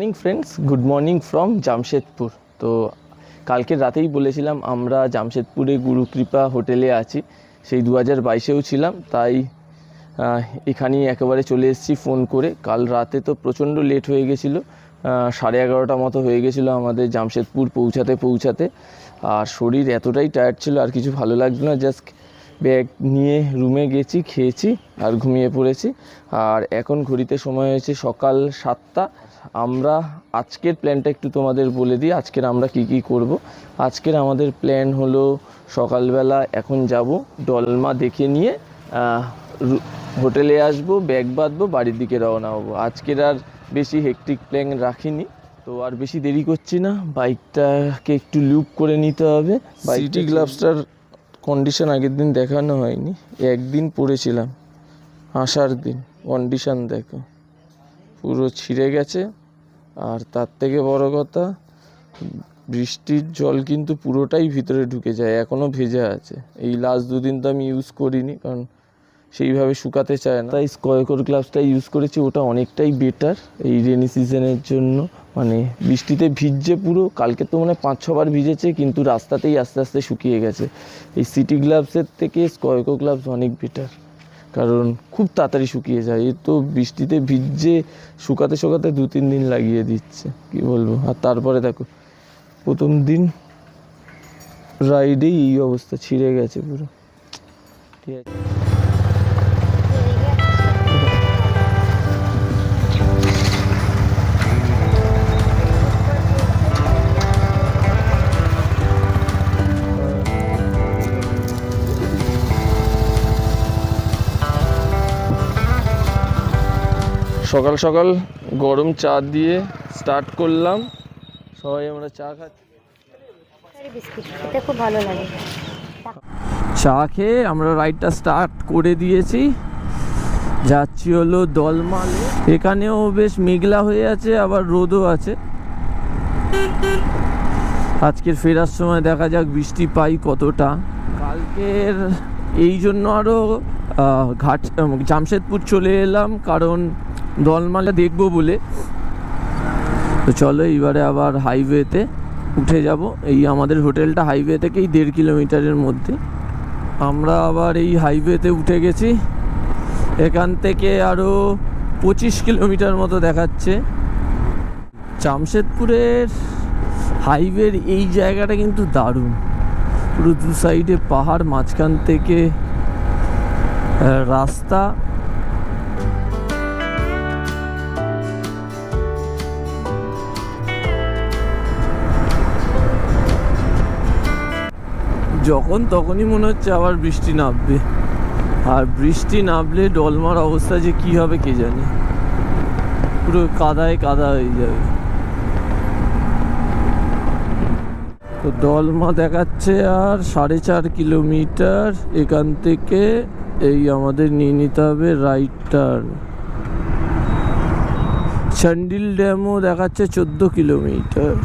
Morning friends, good morning from Jamshedpur. তো কালকে রাতেই বলেছিলাম আমরা জামশেদপুরে গুরুকৃপা হোটেলে আছি, সেই 2022-এও ছিলাম, তাই এখানেই একেবারে চলে এসেছি ফোন করে। কাল রাতে তো প্রচণ্ড লেট হয়ে গেছিলো, 11:30 মতো হয়ে গেছিলো আমাদের জামশেদপুর পৌঁছাতে। আর শরীর এতটাই টায়ার্ড ছিল, আর কিছু ভালো লাগতো না, জাস্ট ব্যাগ নিয়ে রুমে গেছি, খেয়েছি আর ঘুমিয়ে পড়েছি। আর এখন ঘড়িতে সময় হয়েছে সকাল 7টা। আমরা আজকের প্ল্যানটা একটু তোমাদের বলে দিই, আজকের আমরা কি করব। আজকের আমাদের প্ল্যান হলো সকালবেলা এখন যাব ডলমা দেখে নিয়ে হোটেলে আসবো, ব্যাগ বাঁধবো, বাড়ির দিকে রওনা হবো। আজকের আর বেশি হেকটিক প্ল্যান রাখিনি, তো আর বেশি দেরি করছি না, বাইকটাকে একটু লুপ করে নিতে হবে। সিটি গ্লাভসটার কন্ডিশন আগের দিন দেখানো হয়নি, একদিন পরেছিলাম আসার দিন, কন্ডিশন দেখো পুরো ছিঁড়ে গেছে। আর তার থেকে বড় কথা, বৃষ্টির জল কিন্তু পুরোটাই ভিতরে ঢুকে যায়, এখনও ভেজা আছে। এই লাস্ট 2 দিন তো আমি ইউজ করিনি, কারণ সেইভাবে শুকাতে চায় না, তাই স্কয়ারকোর গ্লাভসটা ইউজ করেছি। ওটা অনেকটাই বেটার এই রেনি সিজনের জন্য। মানে বৃষ্টিতে ভিজছে পুরো, কালকে তো মানে 5-6 বার ভিজেছে, কিন্তু রাস্তাতেই আস্তে আস্তে শুকিয়ে গেছে। এই সিটি গ্লাভসের থেকে স্কয়ারকো গ্লাভস অনেক বেটার, কারণ খুব তাড়াতাড়ি শুকিয়ে যায়। এ তো বৃষ্টিতে ভিজছে, শুকাতে 2-3 দিন লাগিয়ে দিচ্ছে, কি বলবো। আর তারপরে দেখো প্রথম দিন রাইডেই এই অবস্থা, ছিঁড়ে গেছে পুরো। ঠিক আছে, সকাল সকাল গরম চা দিয়ে স্টার্ট করলাম। সবাই আমরা চা খাচ্ছি, খুব ভালো লাগে। চা খেয়ে আমরা রাইডটা স্টার্ট করে দিয়েছি। যাচ্ছি হলো দলমালে। এখানেও বেশ মেঘলা হয়ে আছে, আবার রোদও আছে। আজকের ফেরার সময় দেখা যাক বৃষ্টি পাই কতটা। কালকের এই জন্য আরও জামশেদপুর চলে এলাম, কারণ দলমালে দেখবো বলে। তো চলো এবারে আবার হাইওয়েতে উঠে যাব। এই আমাদের হোটেলটা হাইওয়ে থেকেই 1.5 কিলোমিটারের মধ্যে। আমরা আবার এই হাইওয়েতে উঠে গেছি, এখান থেকে আরও 25 কিলোমিটার মতো দেখাচ্ছে। জামশেদপুরের হাইওয়ের এই জায়গাটা কিন্তু দারুণ, পুরো 2 সাইডে পাহাড়, মাঝখান থেকে রাস্তা। যখন তখনই মনে হচ্ছে আবার বৃষ্টি নামবে, আর বৃষ্টি নামলে ডলমার অবস্থা যে কী হবে কে জানে, পুরো কাদায় কাদা হয়ে যাবে। তো ডলমা দেখাচ্ছে আর 4.5 কিলোমিটার। এখান থেকে এই আমাদের নিয়ে নিতে হবে রাইট টার্ন। চান্ডিল ড্যামও দেখাচ্ছে 14 কিলোমিটার।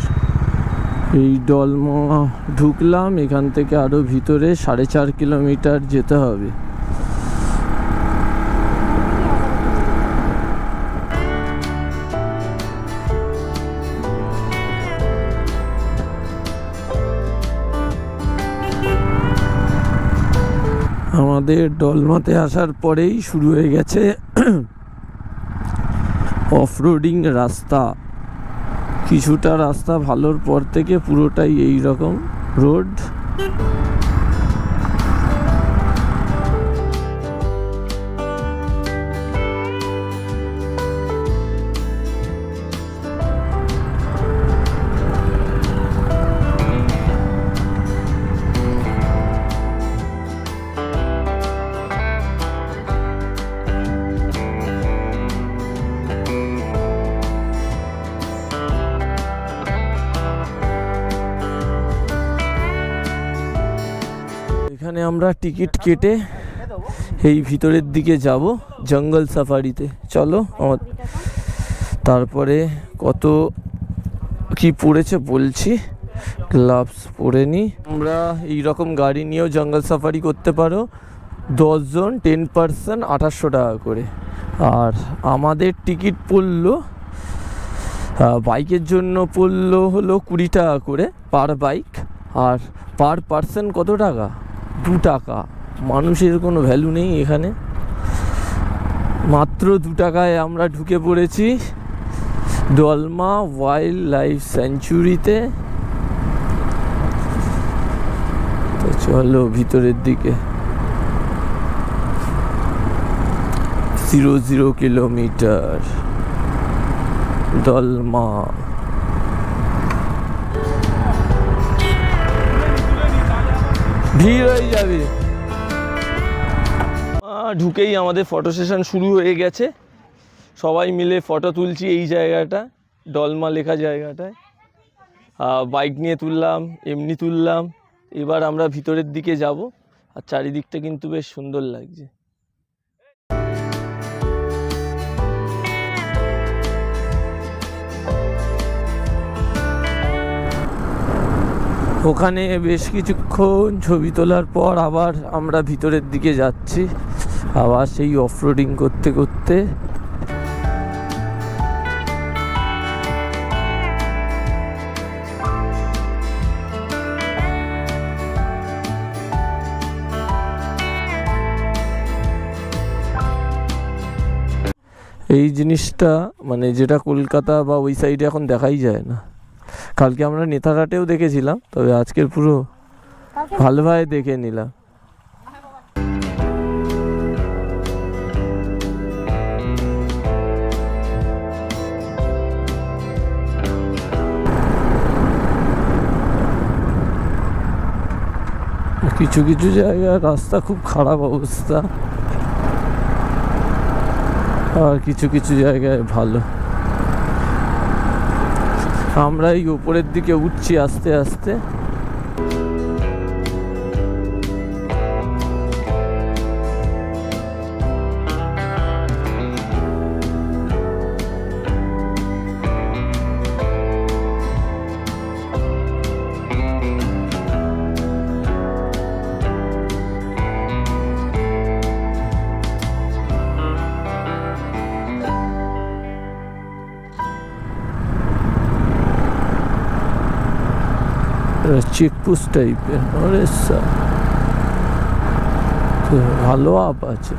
এই ডলমা ঢুকলাম, এখান থেকে আরও ভিতরে 4.5 কিলোমিটার যেতে হবে। আমাদের ডলমাতে আসার পরেই শুরু হয়ে গেছে অফরোডিং রাস্তা। কিছুটা রাস্তা ভালোর পর থেকে পুরোটাই এই রকম রোড। এখানে আমরা টিকিট কেটে এই ভিতরের দিকে যাব জঙ্গল সাফারিতে। চলো তারপরে কত কি পড়েছে বলছি। গ্লাভস পরে নি। আমরা এইরকম গাড়ি নিয়েও জঙ্গল সাফারি করতে পারো, 10 জন 10% 2800 টাকা করে। আর আমাদের টিকিট পড়লো বাইকের জন্য পড়লো হলো 20 টাকা করে পার বাইক, আর পার পার্সন কত টাকা? 2 টাকা। মানুষের কোনো ভ্যালু নেই এখানে। মাত্র 2 টাকায় আমরা ঢুকে পড়েছি দলমা ওয়াইল্ড লাইফ স্যাঞ্চুরিতে। তো চলো ভিতরের দিকে। 0 কিলোমিটার দলমা। ভিড় হয়ে যাবে। ঢুকেই আমাদের ফটো সেশন শুরু হয়ে গেছে। সবাই মিলে ফটো তুলছি এই জায়গাটা, দলমা লেখা জায়গাটায়। বাইক নিয়ে তুললাম, এমনি তুললাম। এবার আমরা ভিতরের দিকে যাব। আর চারিদিকটা কিন্তু বেশ সুন্দর লাগছে। ওখানে বেশ কিছুক্ষণ ছবি তোলার পর আবার আমরা ভিতরের দিকে যাচ্ছি, আবার সেই অফরোডিং করতে করতে। এই জিনিসটা মানে যেটা কলকাতা বা ওই সাইডে এখন দেখাই যায় না। কালকে আমরা নেতারহাটেও দেখেছিলাম, তবে আজকের পুরো ভালোভাবে দেখে নিলাম। কিছু কিছু জায়গায় রাস্তা খুব খারাপ অবস্থা, আর কিছু কিছু জায়গায় ভালো। আমরা এই উপরের দিকে উঠছি আস্তে আস্তে। চেকপোস্ট টাইপের, ভালো আপ আছে।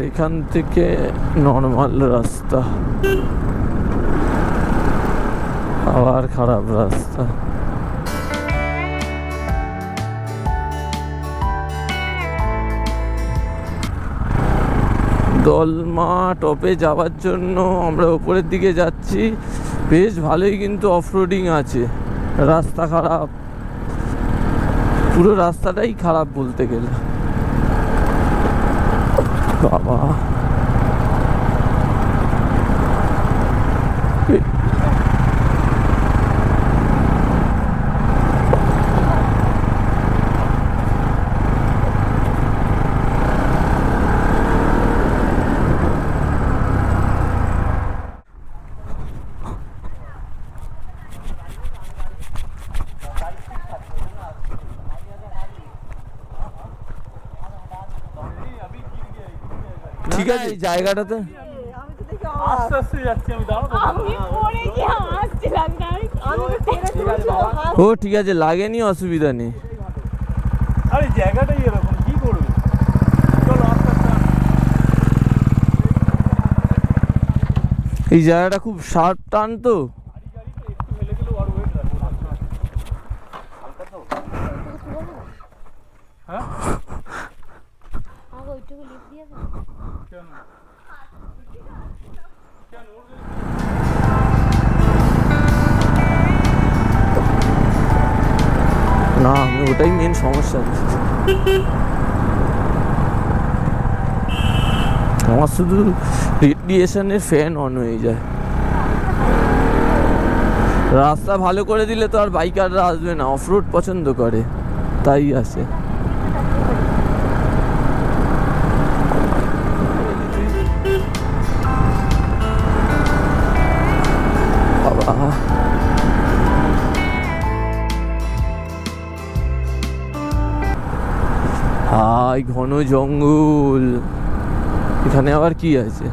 এখান থেকে নর্মাল রাস্তা, আবার খারাপ রাস্তা। দলমা টপে যাওয়ার জন্য আমরা উপরের দিকে যাচ্ছি। বেশ ভালোই কিন্তু অফরোডিং আছে। রাস্তা খারাপ, পুরো রাস্তাটাই খারাপ বলতে গেলে। বাবা, ঠিক আছে এই জায়গাটাতে ও ঠিক আছে, লাগেনি, অসুবিধা নেই। আরে জায়গাটাই এরকম, কি করবে? এই জায়গাটা খুব শার্প টান তো। না, আমি ওটাই মেন সমস্যা। আমার শুধু রেডিয়েশনের ফ্যান অন হয়ে যায়। রাস্তা ভালো করে দিলে তো আর বাইকাররা আসবে না, অফরোড পছন্দ করে তাই আসে। বাবা, হাই ঘন জঙ্গল, এখানে আবার কি আছে?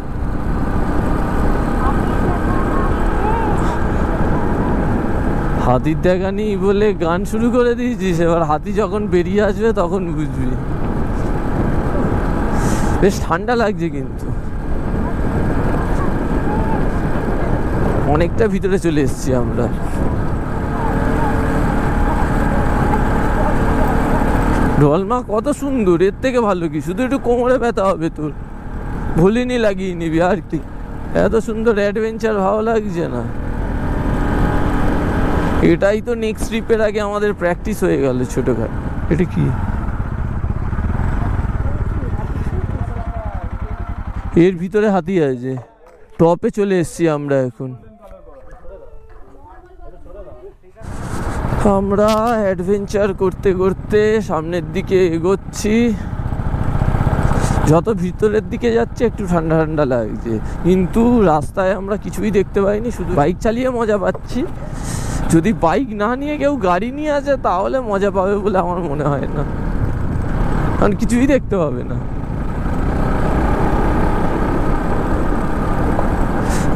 হাতির দেখা নেই বলে গান শুরু করে দিয়েছিস, এবার হাতি যখন বেরিয়ে আসবে তখন বুঝবি। বেশ ঠান্ডা লাগছে কিন্তু, অনেকটা ভিতরে চলে এসেছি আমরা। ডলমা কত সুন্দর, এর থেকে ভালো কি? শুধু একটু কোমরে ব্যথা হবে তোর, ভুলিনি লাগিয়ে নিবি আর কি। এত সুন্দর অ্যাডভেঞ্চার ভালো লাগছে না? এটাই তো নেক্সট ট্রিপের আগে আমাদের প্র্যাকটিস হয়ে গেল ছোটখাটো। এটা কি? এর ভিতরে হাতি আছে। টপে চলে এসেছি আমরা এখন। আমরা অ্যাডভেঞ্চার করতে করতে সামনের দিকে এগোচ্ছি। যত ভিতরের দিকে যাচ্ছে একটু ঠান্ডা ঠান্ডা লাগছে, কিন্তু রাস্তায় আমরা কিছুই দেখতে পাইনি, শুধু বাইক চালিয়ে মজা পাচ্ছি। যদি বাইক না নিয়ে কেউ গাড়ি নিয়ে আসে তাহলে মজা পাবে বলে আমার মনে হয় না, কারণ কিছুই দেখতে পাবে না।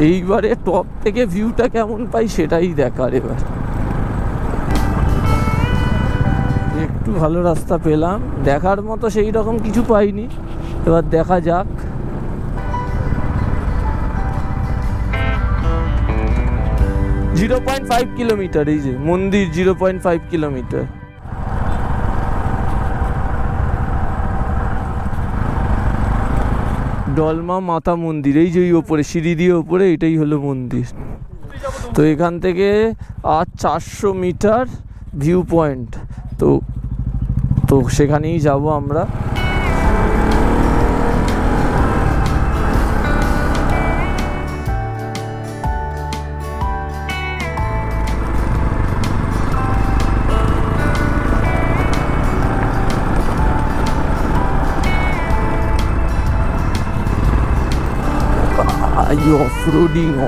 এইবারে টপ থেকে ভিউটা কেমন পাই সেটাই দেখার। এবার একটু ভালো রাস্তা পেলাম, দেখার মতো সেই রকম কিছু পাইনি, এবার দেখা যাক। 0.5 কিলোমিটার, এই যে মন্দির 0.5 কিলোমিটার। ডলমা মাতা মন্দির, এই যে ওপরে সিঁড়ি দিয়ে ওপরে, এটাই হলো মন্দির। তো এখান থেকে আর 400 মিটার ভিউ পয়েন্ট, তো সেখানেই যাব আমরা।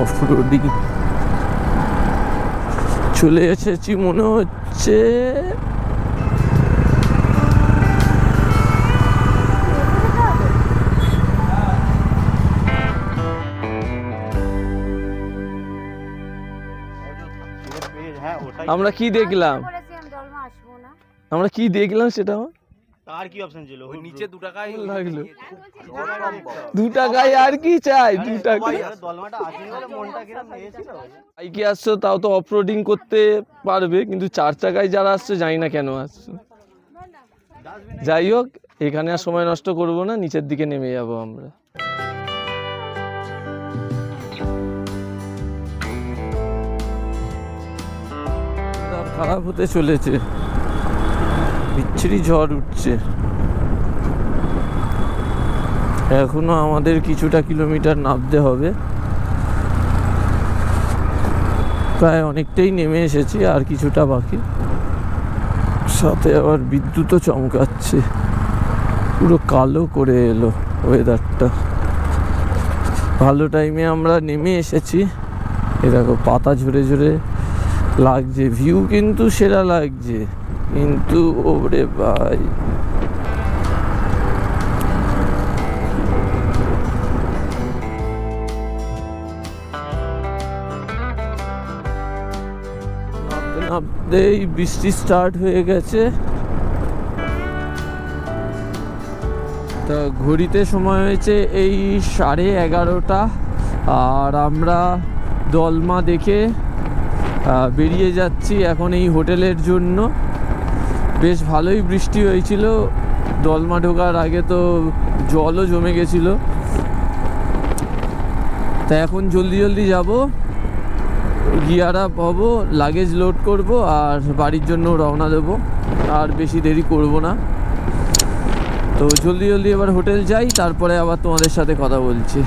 অফরোডিং চলে এসেছি মনে হচ্ছে। আমরা কি দেখলাম সেটা আমার আর কি অপশন ছিল? ওই নিচে 2 টাকায় লাগলো। 2 টাকায় আর কি চাই? 2 টাকায় দলমাটা আসেনি বলে মনটা কিরকম নিয়েছিল। বাইকে আসছো তাও তো অফরোডিং করতে পারবে, কিন্তু 4 চাকায় যারা আসছে জানি না কেন আসছো। যাই হোক, এখানে আর সময় নষ্ট করব না, নিচের দিকে নেমে যাব আমরা। খারাপ হতে চলেছে, বিচ্ছিরি ঝড় উঠছে। এখনো আমাদের কিছুটা কিলোমিটার নামতে হবে, প্রায় অনেকটাই নেমে এসেছি, আর কিছুটা বাকি। সাথে আবার বিদ্যুৎও চমকাচ্ছে, পুরো কালো করে এলো ওয়েদারটা। ভালো টাইমে আমরা নেমে এসেছি। এ দেখো পাতা ঝরে ঝরে লাগছে, ভিউ কিন্তু সেরা লাগছে, কিন্তু ওরে ভাই নামতেই বৃষ্টি স্টার্ট হয়ে গেছে। তা ঘড়িতে সময় হয়েছে এই 11:30, আর আমরা দলমা দেখে বেরিয়ে যাচ্ছি এখন এই হোটেলের জন্য। বেশ ভালোই বৃষ্টি হয়েছিল, দলমা ঢোকার আগে তো জলও জমে গেছিলো। তা এখন জলদি জলদি যাব, গিয়ার আপ হব, লাগেজ লোড করব, আর বাড়ির জন্য রওনা দেব। আর বেশি দেরি করব না। তো জলদি জলদি এবার হোটেল যাই, তারপরে আবার তোমাদের সাথে কথা বলছি।